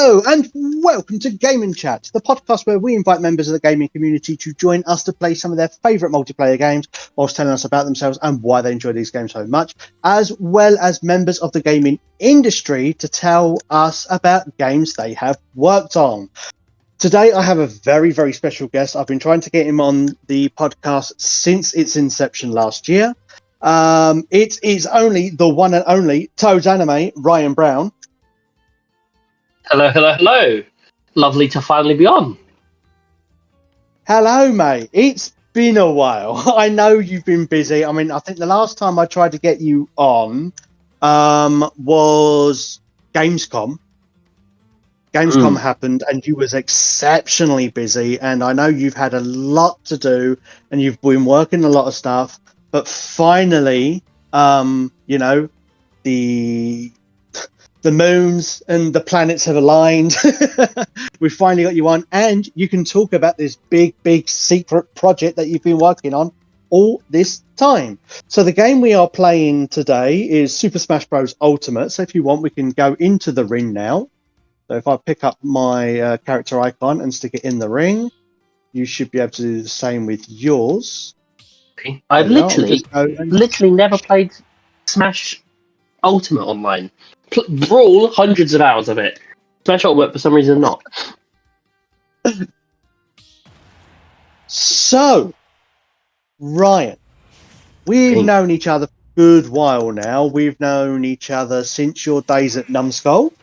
Hello and welcome to Gaming Chat, the podcast where we invite members of the gaming community to join us to play some of their favourite multiplayer games whilst telling us about themselves and why they enjoy these games so much, as well as members of the gaming industry to tell us about games they have worked on. Today I have a very, very special guest. I've been trying to get him on the podcast since its inception last year. It is only the one and only Toadanime, Ryan Brown. Hello, hello, hello. Lovely to finally be on. Hello, mate. It's been a while. I know you've been busy. I mean, I think the last time I tried to get you on was Gamescom. Gamescom happened and you was exceptionally busy, and I know you've had a lot to do and you've been working a lot of stuff, but finally, the moons and the planets have aligned. We finally got you on, and you can talk about this big, big secret project that you've been working on all this time. So the game we are playing today is Super Smash Bros. Ultimate. So if you want, we can go into the ring now. So if I pick up my character icon and stick it in the ring, you should be able to do the same with yours. I've literally never played Smash Ultimate online. Brawl, hundreds of hours of it. Smash Ultimate, for some reason, not. So, Ryan, we've known each other for a good while now. We've known each other since your days at Numskull.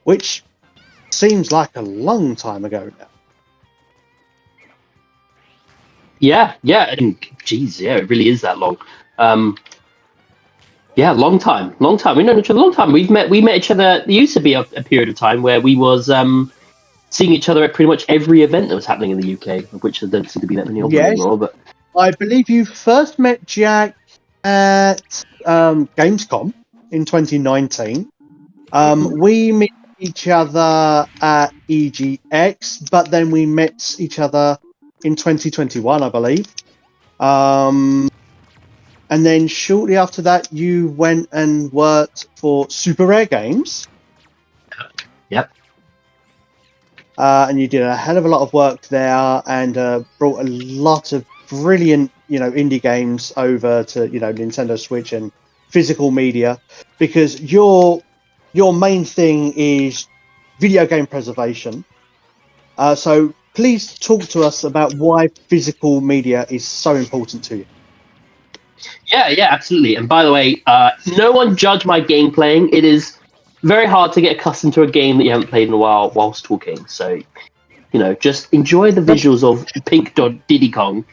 Which seems like a long time ago now. Yeah. Jeez, yeah, it really is that long. Yeah, long time. We've known each other a long time. We met each other. There used to be a period of time where we was seeing each other at pretty much every event that was happening in the UK, of which there don't seem to be that many of them anymore. But I believe you first met Jack at Gamescom in 2019. We met each other at EGX, but then we met each other in 2021, I believe. And then shortly after that, you went and worked for Super Rare Games. Yep. And you did a hell of a lot of work there, and brought a lot of brilliant, indie games over to, Nintendo Switch and physical media, because your main thing is video game preservation. So please talk to us about why physical media is so important to you. Yeah, absolutely. And by the way, no one judge my game playing. It is very hard to get accustomed to a game that you haven't played in a while whilst talking. So, just enjoy the visuals of Pink Diddy Kong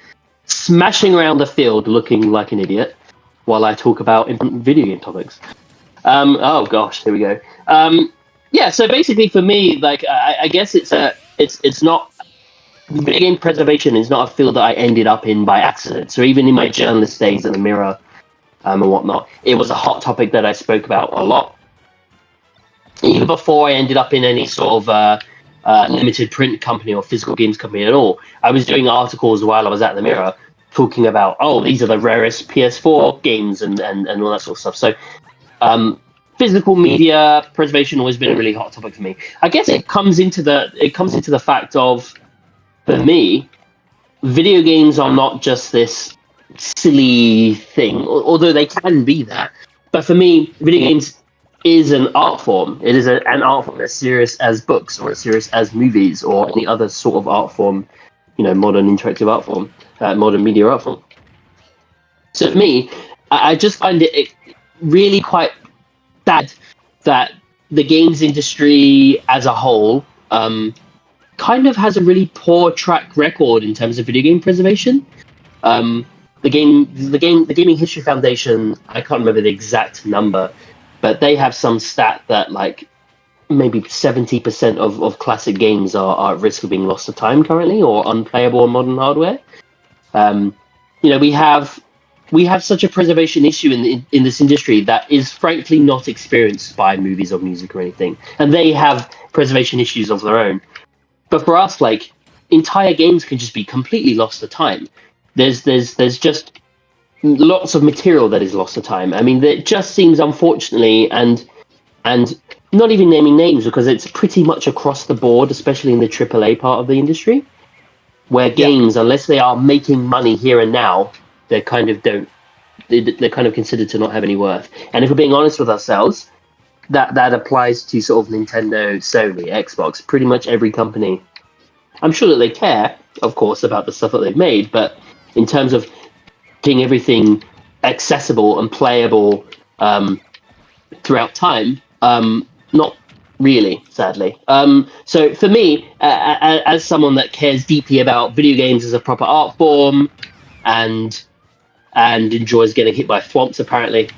smashing around the field looking like an idiot while I talk about important video game topics. Oh gosh, here we go. Yeah, so basically for me, like I guess it's not. Video game preservation is not a field that I ended up in by accident. So even in my journalist days at the Mirror and whatnot, it was a hot topic that I spoke about a lot. Even before I ended up in any sort of limited print company or physical games company at all, I was doing articles while I was at the Mirror talking about, these are the rarest PS4 games and all that sort of stuff. So physical media preservation always been a really hot topic for me. I guess it comes into the fact of, for me, video games are not just this silly thing, although they can be that. But for me, video games is an art form. It is an art form as serious as books or as serious as movies or any other sort of art form, modern interactive art form, modern media art form. So for me, I just find it really quite sad that the games industry as a whole kind of has a really poor track record in terms of video game preservation. The Gaming History Foundation, I can't remember the exact number, but they have some stat that like maybe 70% of classic games are at risk of being lost to time currently or unplayable on modern hardware. We have such a preservation issue in this industry that is frankly not experienced by movies or music or anything, and they have preservation issues of their own. But for us, like, entire games can just be completely lost to time. There's just lots of material that is lost to time. I mean, it just seems, unfortunately, and not even naming names because it's pretty much across the board, especially in the AAA part of the industry, where games, unless they are making money here and now, they kind of don't. They're kind of considered to not have any worth. And if we're being honest with ourselves, that applies to sort of Nintendo, Sony, Xbox, pretty much every company. I'm sure that they care, of course, about the stuff that they've made, but in terms of getting everything accessible and playable throughout time, not really, sadly. So for me, as someone that cares deeply about video games as a proper art form and enjoys getting hit by thwomps, apparently,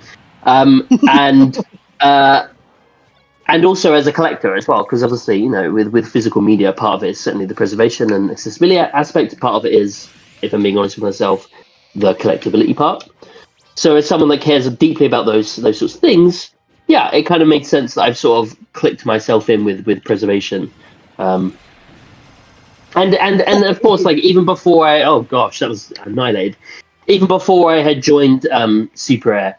and also as a collector as well, because obviously, you know, with physical media, part of it is certainly the preservation and accessibility aspect. Part of it is, if I'm being honest with myself, the collectability part. So as someone that cares deeply about those sorts of things, yeah, it kind of makes sense that I've sort of clicked myself in with preservation. And of course, like even before oh gosh, that was annihilated. Even before I had joined Super Rare,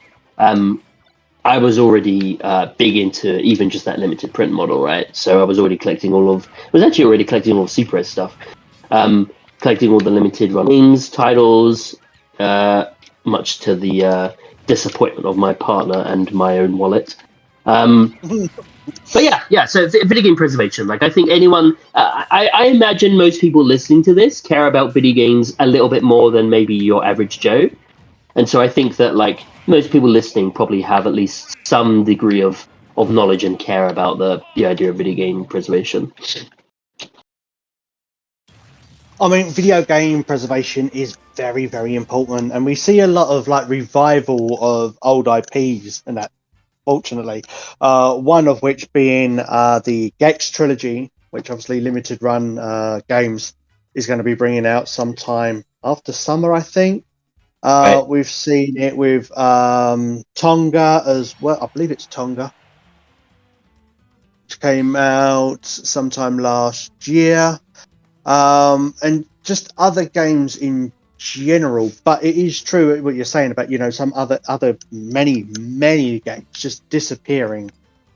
I was already big into even just that limited print model, right? So I was already collecting all of Super Rare stuff, collecting all the limited run games, titles, much to the disappointment of my partner and my own wallet. But yeah. So video game preservation. Like I think anyone, I imagine most people listening to this care about video games a little bit more than maybe your average Joe, and so I think that like most people listening probably have at least some degree of knowledge and care about the idea of video game preservation. I mean, video game preservation is very, very important, and we see a lot of like revival of old IPs and that. Fortunately, one of which being the Gex trilogy, which obviously Limited Run Games is going to be bringing out sometime after summer, I think. Right. We've seen it with Tonga as well. I believe it's Tonga, which came out sometime last year, and just other games in general. But it is true what you're saying about, you know, some other many games just disappearing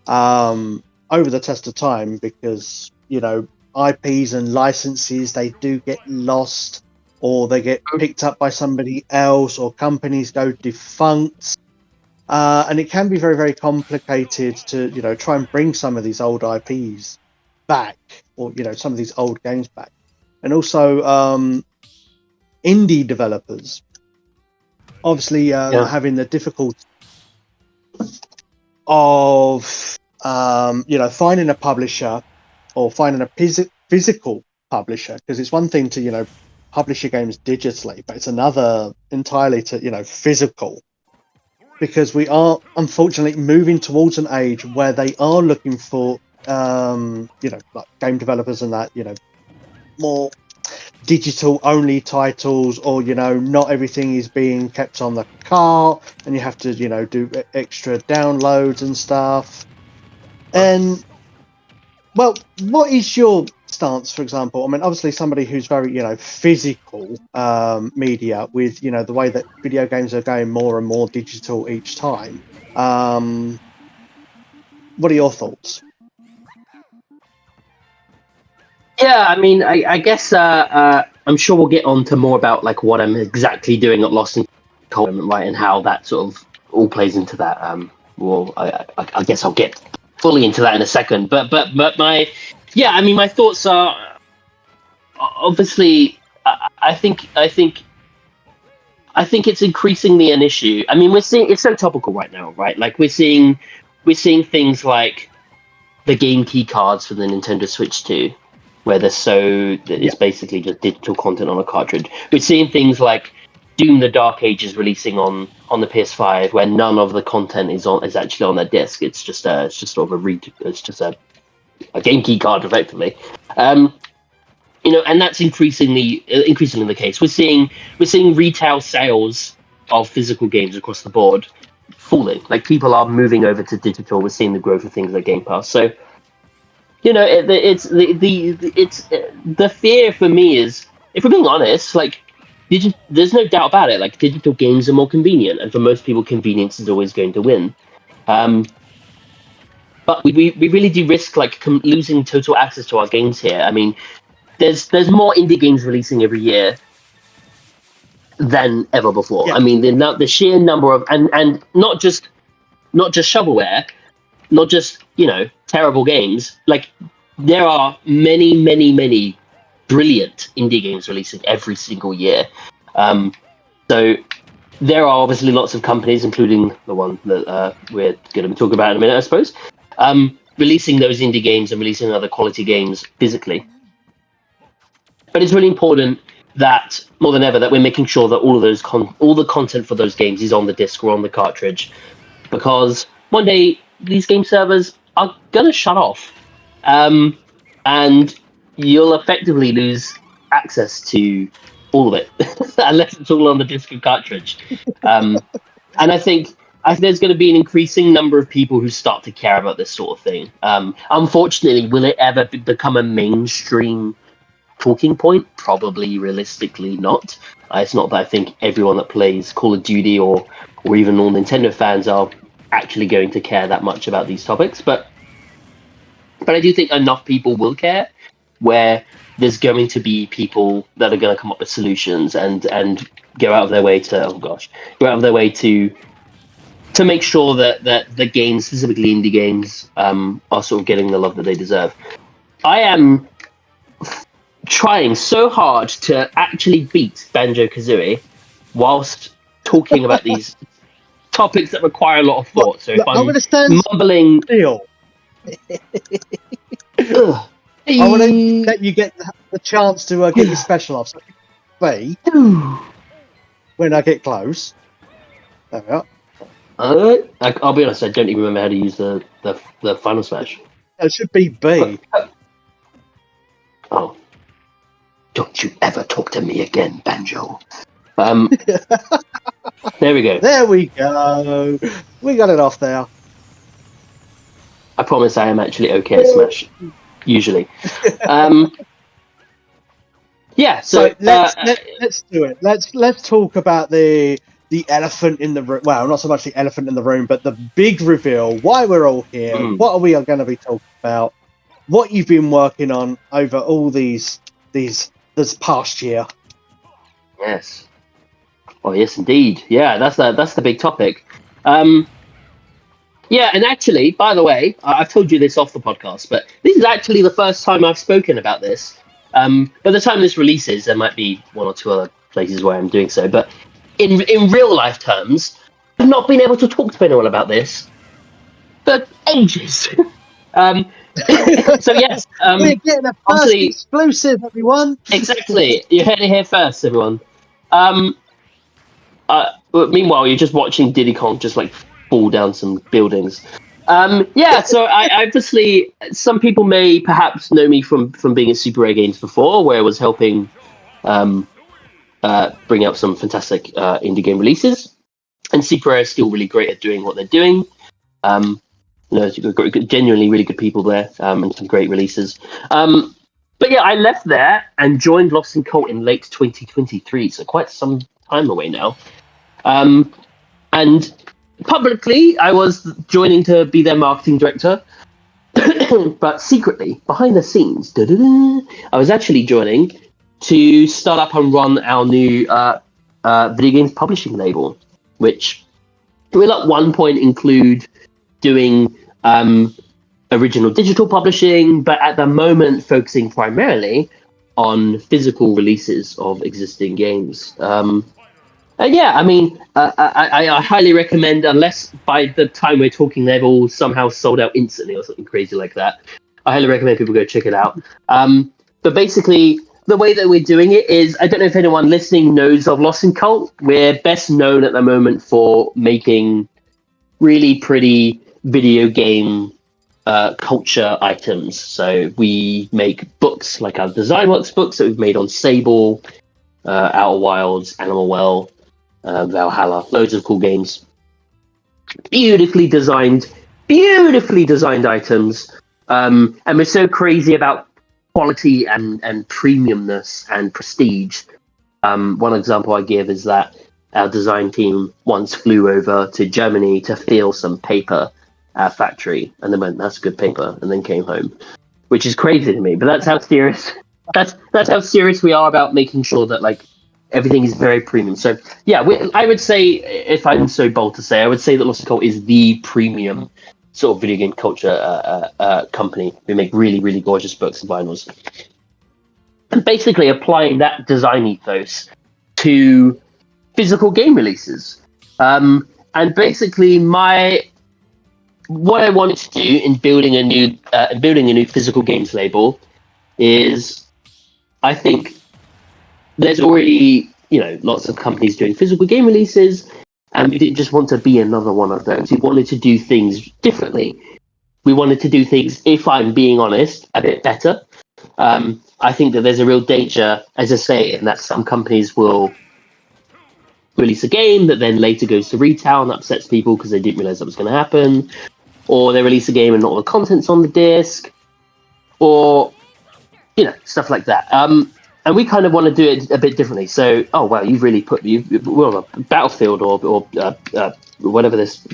over the test of time because, you know, IPs and licenses, they do get lost or they get picked up by somebody else or companies go defunct, and it can be very, very complicated to, you know, try and bring some of these old IPs back or, you know, some of these old games back. And also indie developers obviously having the difficulty of you know, finding a publisher or finding a physical publisher, because it's one thing to, you know, publish your games digitally, but it's another entirely to, you know, physical, because we are unfortunately moving towards an age where they are looking for you know, like game developers and that, you know, more digital only titles, or, you know, not everything is being kept on the cart and you have to, you know, do extra downloads and stuff. And well, what is your stance, for example? I mean, obviously somebody who's very, you know, physical media, with, you know, the way that video games are going more and more digital each time, what are your thoughts? Yeah, I mean, I guess I'm sure we'll get on to more about like what I'm exactly doing at Lost in Cold, right, and how that sort of all plays into that. Well, I guess I'll get fully into that in a second. But my, yeah, I mean, my thoughts are obviously, I think it's increasingly an issue. I mean, we're seeing it's so topical right now, right? Like we're seeing things like the game key cards for the Nintendo Switch 2. Where it's basically just digital content on a cartridge. We're seeing things like Doom: The Dark Ages releasing on the PS5, where none of the content is actually on that disc. It's just sort of a game key card, effectively. You know, and that's increasingly the case. We're seeing retail sales of physical games across the board falling. Like people are moving over to digital. We're seeing the growth of things like Game Pass. So, you know, it's the fear for me is, if we're being honest, like there's no doubt about it. Like digital games are more convenient, and for most people, convenience is always going to win. but we really do risk like losing total access to our games here. I mean, there's more indie games releasing every year than ever before. Yeah. I mean, the sheer number of and not just shovelware, not just terrible games. Like there are many brilliant indie games releasing every single year. So there are obviously lots of companies, including the one that we're going to talk about in a minute, I suppose, releasing those indie games and releasing other quality games physically. But it's really important that more than ever that we're making sure that all of those all the content for those games is on the disc or on the cartridge, because one day these game servers are gonna shut off, and you'll effectively lose access to all of it unless it's all on the disc and cartridge. And I think there's going to be an increasing number of people who start to care about this sort of thing. Unfortunately, will it ever become a mainstream talking point? Probably, realistically not. It's not that I think everyone that plays Call of Duty or even all Nintendo fans are actually going to care that much about these topics, but I do think enough people will care, where there's going to be people that are going to come up with solutions and go out of their way to make sure that the games, specifically indie games, are sort of getting the love that they deserve. I am trying so hard to actually beat Banjo-Kazooie whilst talking about these topics that require a lot of thought. So if I'm mumbling... Still. I want to let you get the chance to get your special off. So when I get close. There we are. I'll be honest, I don't even remember how to use the final smash. It should be B. Oh. Don't you ever talk to me again, Banjo. There we go. There we go. We got it off there. I promise I am actually okay at Smash, usually. Yeah, so let's do it. Let's talk about the elephant in the room. Well, not so much the elephant in the room, but the big reveal. Why we're all here. What are we going to be talking about? What you've been working on over all this past year. Yes. Oh, yes, indeed. Yeah, that's the big topic. Yeah, and actually, by the way, I've told you this off the podcast, but this is actually the first time I've spoken about this. By the time this releases, there might be one or two other places where I'm doing so, but in real life terms, I've not been able to talk to anyone about this for ages. So yes, we're getting a first exclusive, everyone. Exactly, you heard it here first, everyone. Meanwhile, you're just watching Diddy Kong just like fall down some buildings. Yeah, so I obviously, some people may perhaps know me from being at Super Rare Games before, where I was helping bring out some fantastic indie game releases, and Super Rare is still really great at doing what they're doing. You've got genuinely really good people there, and some great releases. But yeah, I left there and joined Lost in Cult in late 2023, so quite some time away now. And publicly, I was joining to be their marketing director, but secretly, behind the scenes, I was actually joining to start up and run our new video games publishing label, which will at one point include doing original digital publishing, but at the moment focusing primarily on physical releases of existing games. Yeah, I mean, I highly recommend, unless by the time we're talking they've all somehow sold out instantly or something crazy like that, I highly recommend people go check it out. But basically, the way that we're doing it is, I don't know if anyone listening knows of Lost in Cult. We're best known at the moment for making really pretty video game culture items. So we make books, like our Design Works books that we've made on Sable, Outer Wilds, Animal Well, Valhalla, loads of cool games. Beautifully designed items. And we're so crazy about quality and premiumness and prestige. One example I give is that our design team once flew over to Germany to feel some paper factory, and then went, "That's good paper," and then came home, which is crazy to me. But that's how serious. That's how serious we are about making sure that like everything is very premium. So yeah, I would say, if I'm so bold to say, I would say that Numskull is the premium sort of video game culture company. We make really, really gorgeous books and vinyls, and basically applying that design ethos to physical game releases. And basically, what I wanted to do in building a new physical games label is, I think there's already lots of companies doing physical game releases, and we didn't just want to be another one of those. We wanted to do things differently. We wanted to do things, if I'm being honest, a bit better. I think that there's a real danger, as I say, in that some companies will release a game that then later goes to retail and upsets people because they didn't realize that was going to happen, or they release a game and not all the content's on the disc, or stuff like that. And we kind of want to do it a bit differently. So, oh wow, you've really we're on a Battlefield or whatever this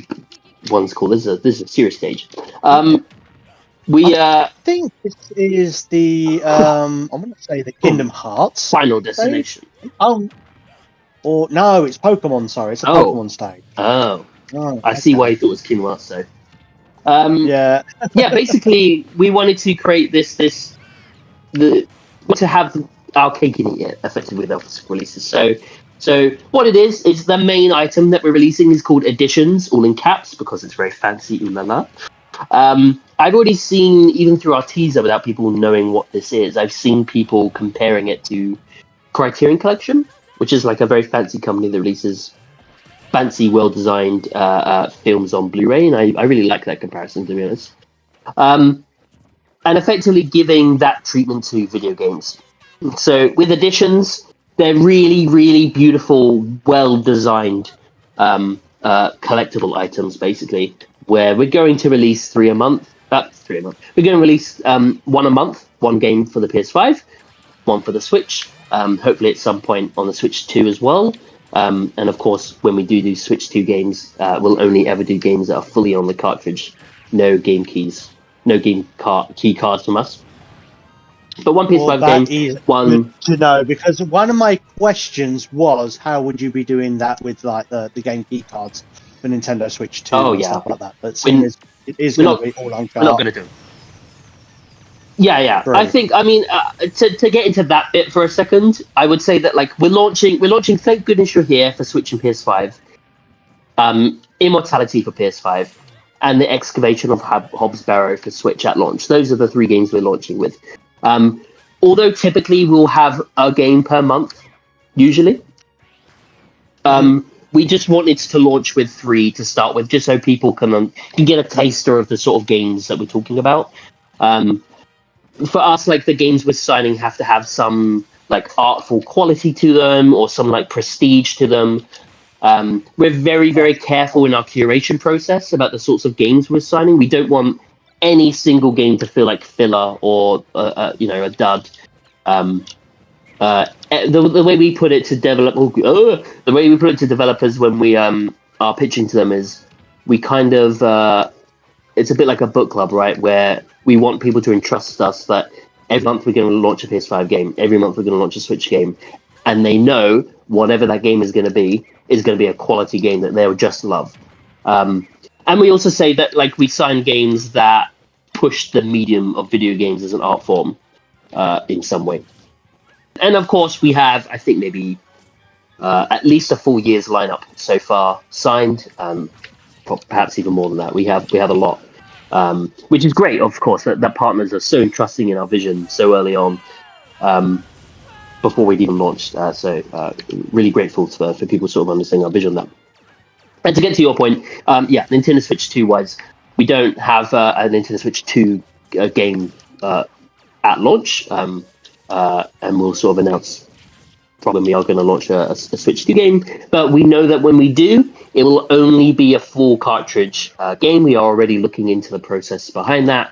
one's called. This is a serious stage. I think this is the I'm going to say the Kingdom Hearts Final Destination. Or no, it's Pokemon. Sorry, it's a Pokemon stage. Oh, I see why you thought it was Kingdom Hearts. So, yeah. Basically, we wanted to create to have our cake and eat it, effectively, with our physical releases. So what it is the main item that we're releasing is called Editions, all in caps, because it's very fancy, ooh la la. I've already seen, even through our teaser, without people knowing what this is, I've seen people comparing it to Criterion Collection, which is like a very fancy company that releases fancy, well-designed films on Blu-ray, and I really like that comparison, to be honest. And effectively giving that treatment to video games. So with Editions, they're really, really beautiful, well-designed collectible items, basically, where we're going to release 3 a month. We're going to release 1 a month, 1 game for the PS5, 1 for the Switch, hopefully at some point on the Switch 2 as well. And of course, when we do Switch 2 games, we'll only ever do games that are fully on the cartridge. No game keys, no key cards from us. But 1 PS5 game, one to know, because one of my questions was, how would you be doing that with like the game key cards for Nintendo Switch 2 and stuff like that? But it is going to be all on card. We're not going to do it. Yeah. Brilliant. I mean, to get into that bit for a second, I would say that like we're launching. Thank goodness you're here for Switch and PS5. Immortality for PS5, and the Excavation of Hobbs Barrow for Switch at launch. Those are the 3 games we're launching with. Although typically we'll have a game per month, usually. We just wanted to launch with 3 to start with, just so people can get a taster of the sort of games that we're talking about. For us, like the games we're signing have to have some like artful quality to them, or some like prestige to them. We're very, very careful in our curation process about the sorts of games we're signing. We don't want any single game to feel like filler or a dud. The way we put it to developers when we are pitching to them is we kind of it's a bit like a book club, right? Where we want people to entrust us that every month we're going to launch a PS5 game, every month we're going to launch a Switch game, and they know whatever that game is going to be a quality game that they'll just love. And we also say that like we sign games that push the medium of video games as an art form in some way. And of course, we have, I think, maybe at least a full year's lineup so far signed, perhaps even more than that. We have a lot, which is great, of course, that partners are so trusting in our vision so early on, before we'd even launched. So really grateful for people sort of understanding our vision there. And to get to your point, Nintendo Switch 2-wise, we don't have a Nintendo Switch 2 game at launch, and we'll sort of announce when we are going to launch a Switch 2 game. But we know that when we do, it will only be a full cartridge game. We are already looking into the process behind that.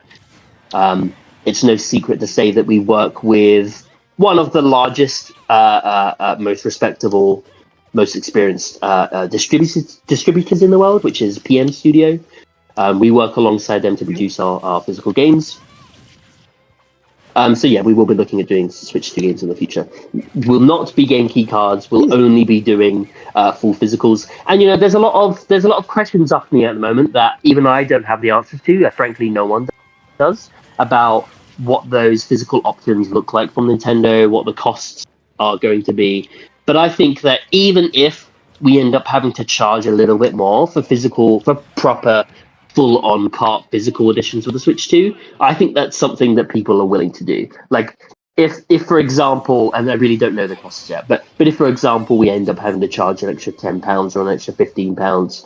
It's no secret to say that we work with one of the largest, most respectable, most experienced distributors in the world, which is PM Studio. We work alongside them to produce our physical games. So yeah, we will be looking at doing Switch 2 games in the future. Will not be game key cards. We'll only be doing full physicals. And there's a lot of questions up in the air at the moment that even I don't have the answers to. Frankly, no one does, about what those physical options look like from Nintendo, what the costs are going to be. But I think that even if we end up having to charge a little bit more for proper full-on cart physical editions for the Switch 2, I think that's something that people are willing to do. Like, if for example, and I really don't know the costs yet, but if for example we end up having to charge an extra £10 or an extra £15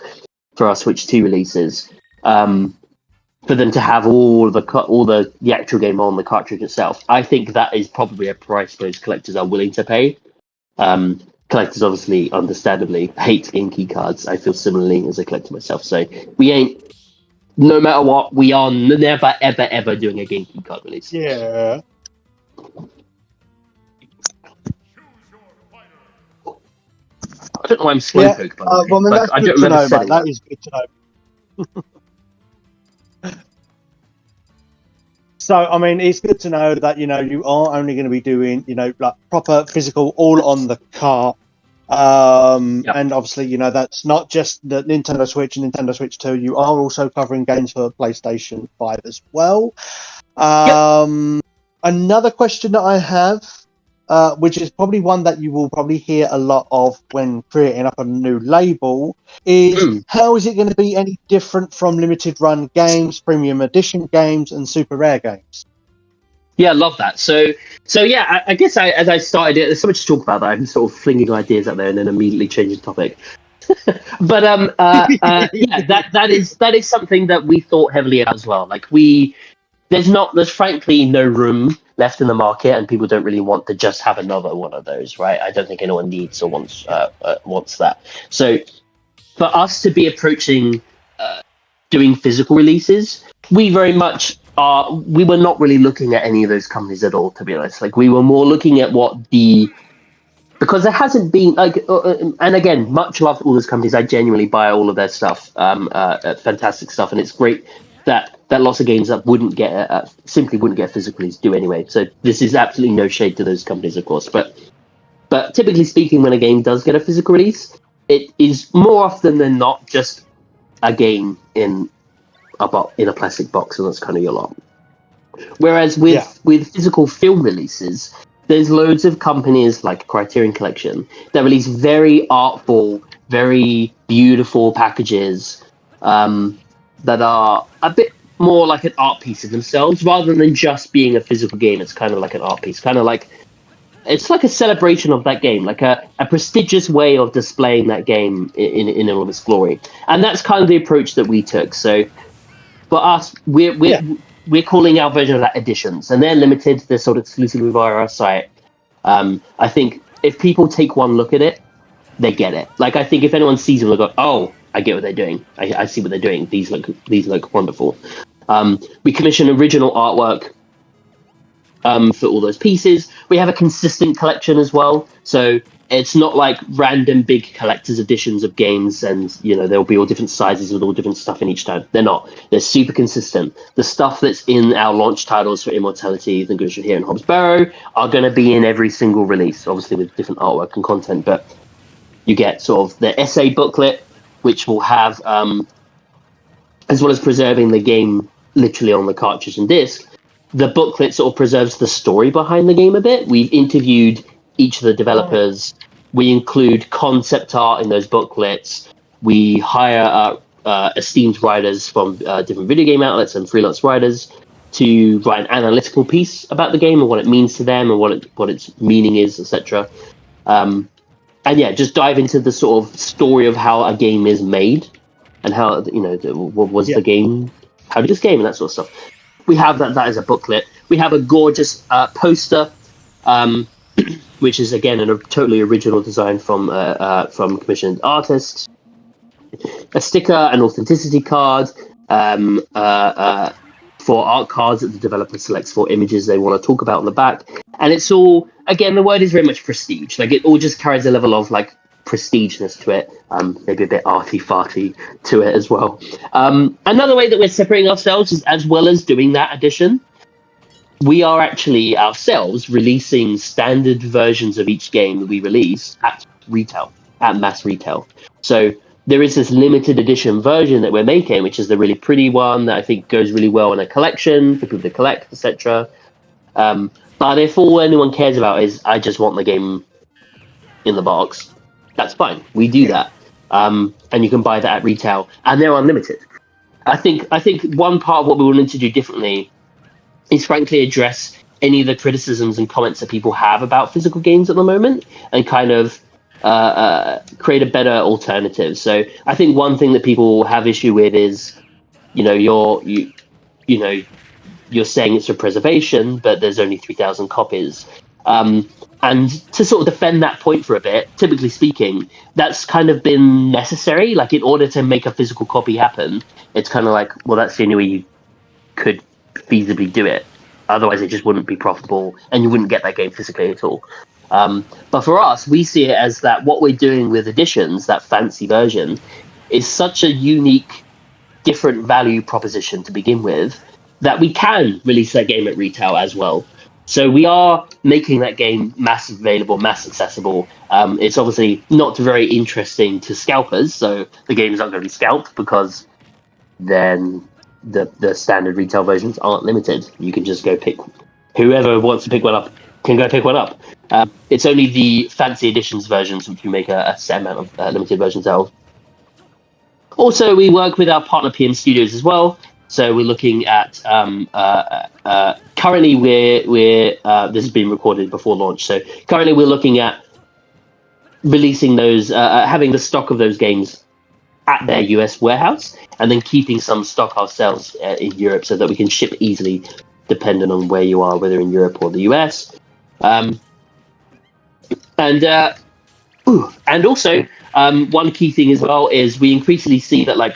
for our Switch 2 releases, for them to have all the actual game on the cartridge itself, I think that is probably a price those collectors are willing to pay. Collectors obviously, understandably, hate game key cards. I feel similarly as a collector myself. So we ain't. No matter what, we are never, ever, ever doing a game key card release. Yeah. I don't know why I'm slow poke, by the way. Well, I mean, that's I good don't to remember know, setting mate. That is good to know. So, I mean, it's good to know that, you are only going to be doing, like proper physical, all on the cart. Yep. And obviously, that's not just the Nintendo Switch and Nintendo Switch 2. You are also covering games for PlayStation 5 as well. Another question that I have, which is probably one that you will probably hear a lot of when creating up a new label, is how is it going to be any different from limited run games, premium edition games, and super rare games? Yeah, I love that. So yeah, I guess as I started it, there's so much to talk about that I'm sort of flinging ideas out there and then immediately changing topic. But yeah, that is something that we thought heavily about as well. Like there's frankly no room left in the market, and people don't really want to just have another one of those, right? I don't think anyone needs or wants that. So for us to be approaching doing physical releases, we very much we were not really looking at any of those companies at all, to be honest. Like, we were more looking at because there hasn't been and again, much love to all those companies. I genuinely buy all of their stuff, fantastic stuff, and it's great that lots of games that simply wouldn't get physical release do anyway. So this is absolutely no shade to those companies, of course, but typically speaking, when a game does get a physical release, it is more often than not just a game in a plastic box, and that's kind of your lot. Whereas with physical film releases, there's loads of companies like Criterion Collection that release very artful, very beautiful packages that are a bit more like an art piece of themselves, rather than just being a physical game. It's kind of like an art piece, kind of like it's like a celebration of that game, like a prestigious way of displaying that game in all of its glory. And that's kind of the approach that we took. So for us, we're calling our version of that editions, and they're limited. They're sold exclusively via our site. I think if people take one look at it, they get it. Like, I think if anyone sees them, they go, "Oh, I get what they're doing. I see what they're doing. These look wonderful." We commission original artwork for all those pieces. We have a consistent collection as well, so it's not like random big collector's editions of games and there'll be all different sizes with all different stuff in each time. They're not. They're super consistent. The stuff that's in our launch titles for Immortality, The Good Here, and Hobbs Barrow are going to be in every single release, obviously with different artwork and content, but you get sort of the essay booklet, which will have as well as preserving the game literally on the cartridge and disc, the booklet sort of preserves the story behind the game a bit. We've interviewed each of the developers. We include concept art in those booklets. We hire esteemed writers from different video game outlets and freelance writers to write an analytical piece about the game and what it means to them and what its meaning is, etc. And yeah, just dive into the sort of story of how a game is made and how what was the game, how did this game, and that sort of stuff. We have that as a booklet. We have a gorgeous poster, which is again a totally original design from commissioned artists. A sticker, an authenticity card, for art cards that the developer selects for images they want to talk about on the back. And it's all, again, the word is very much prestige. Like, it all just carries a level of like prestigeness to it, maybe a bit arty-farty to it as well. Another way that we're separating ourselves is, as well as doing that addition, we are actually ourselves releasing standard versions of each game that we release at retail, at mass retail. So there is this limited edition version that we're making, which is the really pretty one that I think goes really well in a collection for people to collect, etc. But if all anyone cares about is, I just want the game in the box, that's fine. We do that. And you can buy that at retail, and they're unlimited. I think one part of what we wanted to do differently is frankly address any of the criticisms and comments that people have about physical games at the moment, and kind of create a better alternative. So I think one thing that people have issue with is, you're saying it's for preservation, but there's only 3,000 copies. And to sort of defend that point for a bit, typically speaking, that's kind of been necessary. Like, in order to make a physical copy happen, it's kind of like, well, that's the only way you could feasibly do it. Otherwise, it just wouldn't be profitable, and you wouldn't get that game physically at all. But for us, we see it as that what we're doing with editions, that fancy version, is such a unique, different value proposition to begin with, that we can release that game at retail as well. So we are making that game mass available, mass accessible. It's obviously not very interesting to scalpers, so the game's not going to be scalped, because then the standard retail versions aren't limited. You can just go pick, whoever wants to pick one up can go pick one up. It's only the fancy editions versions which we make a set amount of limited versions out of. Also, we work with our partner PM Studios as well. So we're looking at currently we're this has been recorded before launch. So currently we're looking at releasing those, having the stock of those games at their US warehouse, and then keeping some stock ourselves in Europe so that we can ship easily, depending on where you are, whether in Europe or the US. And also one key thing as well is we increasingly see that, like,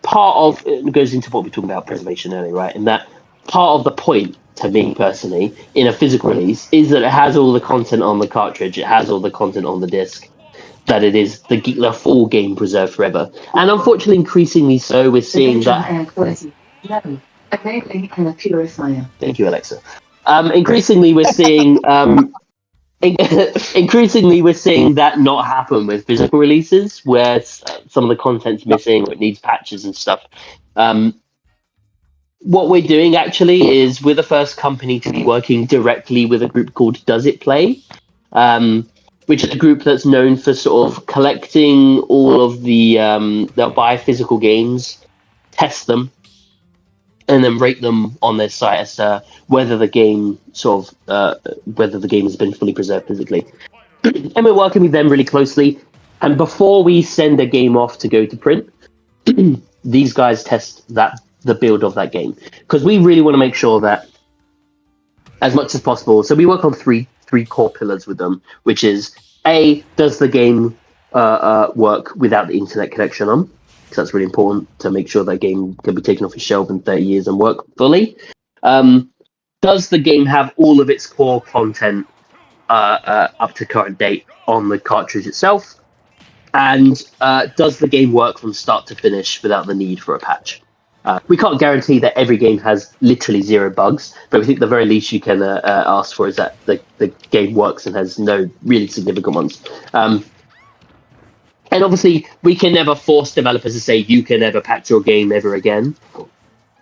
part of it goes into what we talked about preservation earlier, right? And that part of the point, to me personally, in a physical release is that it has all the content on the cartridge, it has all the content on the disc, that it is the full game preserved forever. And unfortunately, increasingly so, we're seeing that. Thank you, Alexa. Increasingly, we're seeing that not happen with physical releases, where some of the content's missing or it needs patches and stuff. What we're doing actually is we're the first company to be working directly with a group called Does It Play, which is a group that's known for sort of collecting all of the, they'll buy physical games, test them, and then rate them on their site as to whether the game whether the game has been fully preserved physically. And we're working with them really closely. And before we send a game off to go to print, these guys test the build of that game, because we really want to make sure that, as much as possible. So we work on three core pillars with them, which is A, does the game work without the internet connection on? Because that's really important to make sure that game can be taken off its shelf in 30 years and work fully. Does the game have all of its core content up to current date on the cartridge itself? And does the game work from start to finish without the need for a patch? We can't guarantee that every game has literally zero bugs, but we think the very least you can ask for is that the game works and has no really significant ones. And obviously, we can never force developers to say, you can never patch your game ever again.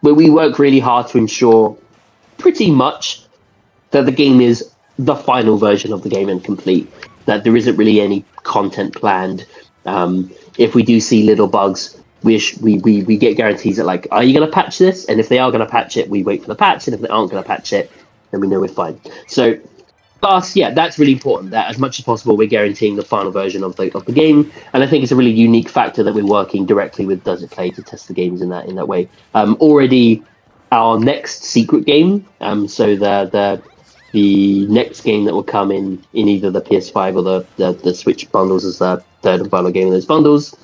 But we work really hard to ensure pretty much that the game is the final version of the game and complete, that there isn't really any content planned. If we do see little bugs, we get guarantees that, like, are you going to patch this? And if they are going to patch it, we wait for the patch. And if they aren't going to patch it, then we know we're fine. So, yeah, that's really important, that as much as possible, we're guaranteeing the final version of the game. And I think it's a really unique factor that we're working directly with Does It Play to test the games in that way. Already, our next secret game, so the next game that will come in either the PS5 or the Switch bundles as the third and final game in those bundles,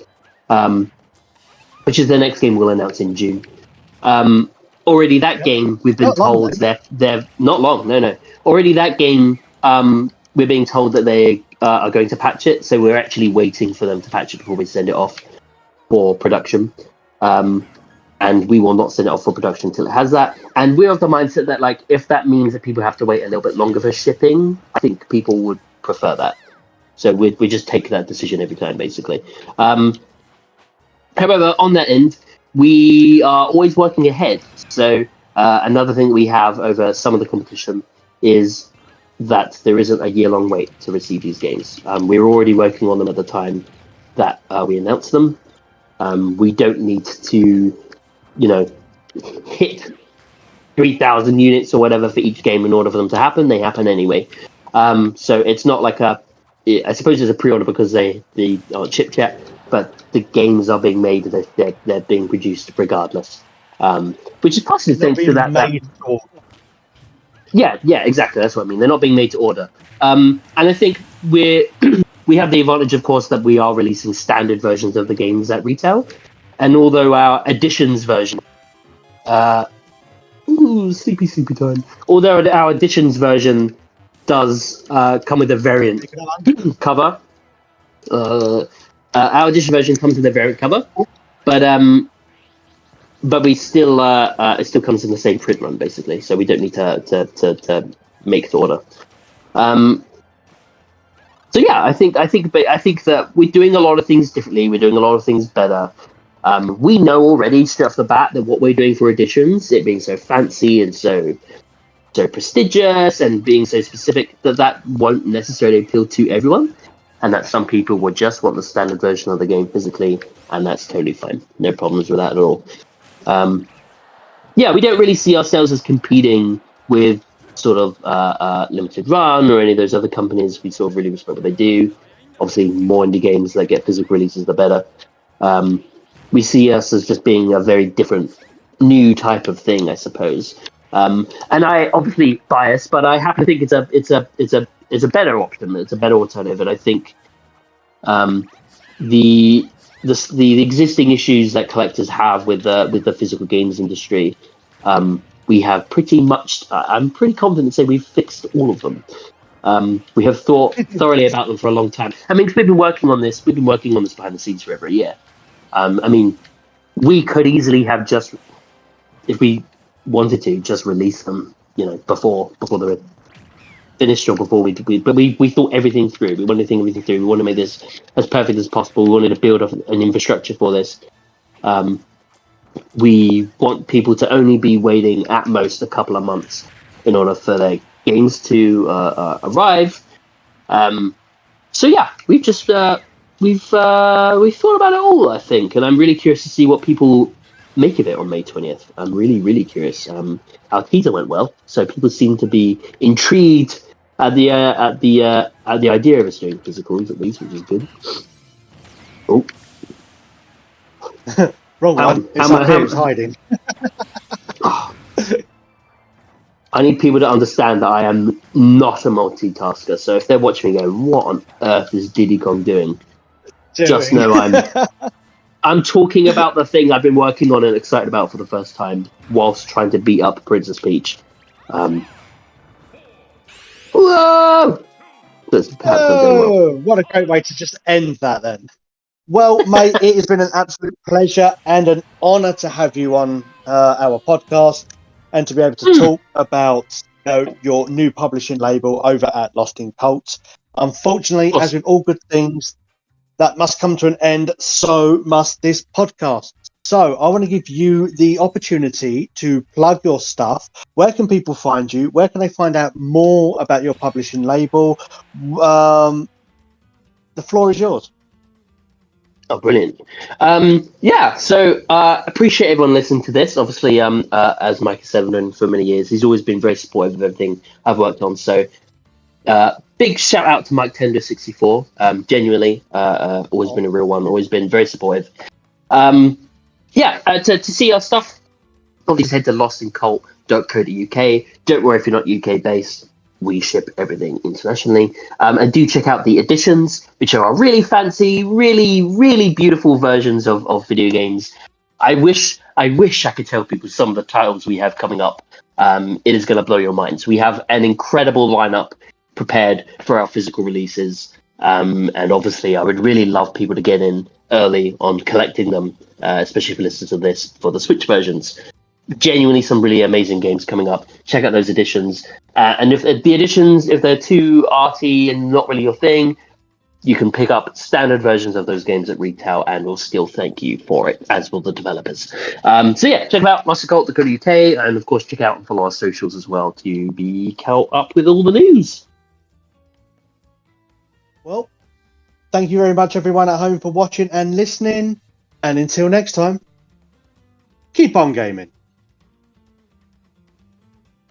which is the next game we'll announce in June. Already that game, we've been told they're not long. No. Already that game, we're being told that they're are going to patch it, so we're actually waiting for them to patch it before we send it off for production. And we will not send it off for production until it has that. And we're of the mindset that, like, if that means that people have to wait a little bit longer for shipping, I think people would prefer that. So we just take that decision every time, basically. However, on that end, we are always working ahead. So another thing we have over some of the competition is that there isn't a year-long wait to receive these games. We're already working on them at the time that we announce them. We don't need to, hit 3,000 units or whatever for each game in order for them to happen. They happen anyway. So it's not like I suppose it's a pre-order because they are chip chat, but the games are being made, they're being produced regardless. Which is partially thanks to that. Yeah, exactly. That's what I mean. They're not being made to order. And I think we have the advantage, of course, that we are releasing standard versions of the games at retail. And although our editions version, sleepy time. Although our editions version does come with a variant cover, our edition version comes with a variant cover, but we still it still comes in the same print run basically, so we don't need to make the order. So yeah, I think that we're doing a lot of things differently. We're doing a lot of things better. We know already straight off the bat that what we're doing for editions, it being so fancy and so prestigious and being so specific, that won't necessarily appeal to everyone, and that some people would just want the standard version of the game physically, and that's totally fine. No problems with that at all. We don't really see ourselves as competing with sort of Limited Run or any of those other companies. We sort of really respect what they do. Obviously, more indie games that get physical releases, the better. We see us as just being a very different, new type of thing, I suppose. And I obviously bias, but I happen to think it's a better option. It's a better alternative, and I think the existing issues that collectors have with the physical games industry, we have pretty much. I'm pretty confident to say we've fixed all of them. We have thought thoroughly about them for a long time. I mean, we've been working on this. We've been working on this behind the scenes for over a year. I mean, we could easily have just, if we wanted to, just release them, before they were finished or before but we thought everything through. We wanted to think everything through. We wanted to make this as perfect as possible. We wanted to build up an infrastructure for this. We want people to only be waiting at most a couple of months in order for their games to arrive. So yeah, we've just we've thought about it all, I think, and I'm really curious to see what people make of it on May 20th. I'm really, really curious. Our teaser went well, so people seem to be intrigued at the idea of us doing physicals, at least, which is good. Oh, wrong one. It's hiding. I need people to understand that I am not a multitasker. So if they're watching me go, "What on earth is Diddy Kong doing?" Just know I'm talking about the thing I've been working on and excited about for the first time, whilst trying to beat up Princess Peach. Whoa! What a great way to just end that then. Well, mate, it has been an absolute pleasure and an honour to have you on our podcast and to be able to talk about your new publishing label over at Lost in Cult. Unfortunately, as with all good things, that must come to an end, so must this podcast. So I want to give you the opportunity to plug your stuff. Where can people find you? Where can they find out more about your publishing label? The floor is yours. Oh, brilliant. So appreciate everyone listening to this. Obviously, as Mike has said for many years, he's always been very supportive of everything I've worked on. So big shout out to Mike Tender64. Genuinely, always been a real one, always been very supportive. To see our stuff, obviously head to lostincult.co.uk. Don't worry if you're not UK based. We ship everything internationally. And do check out the editions, which are really fancy, really, really beautiful versions of video games. I wish I could tell people some of the titles we have coming up. It is going to blow your minds. We have an incredible lineup prepared for our physical releases. And obviously, I would really love people to get in early on collecting them, especially if you listen to this for the Switch versions. Genuinely, some really amazing games coming up. Check out those editions. And if the editions, if they're too arty and not really your thing, you can pick up standard versions of those games at retail, and we'll still thank you for it, as will the developers. So yeah, check out mastercult.co.uk, and of course check out and follow our socials as well to be caught up with all the news. Well, thank you very much, everyone at home, for watching and listening. And until next time, keep on gaming.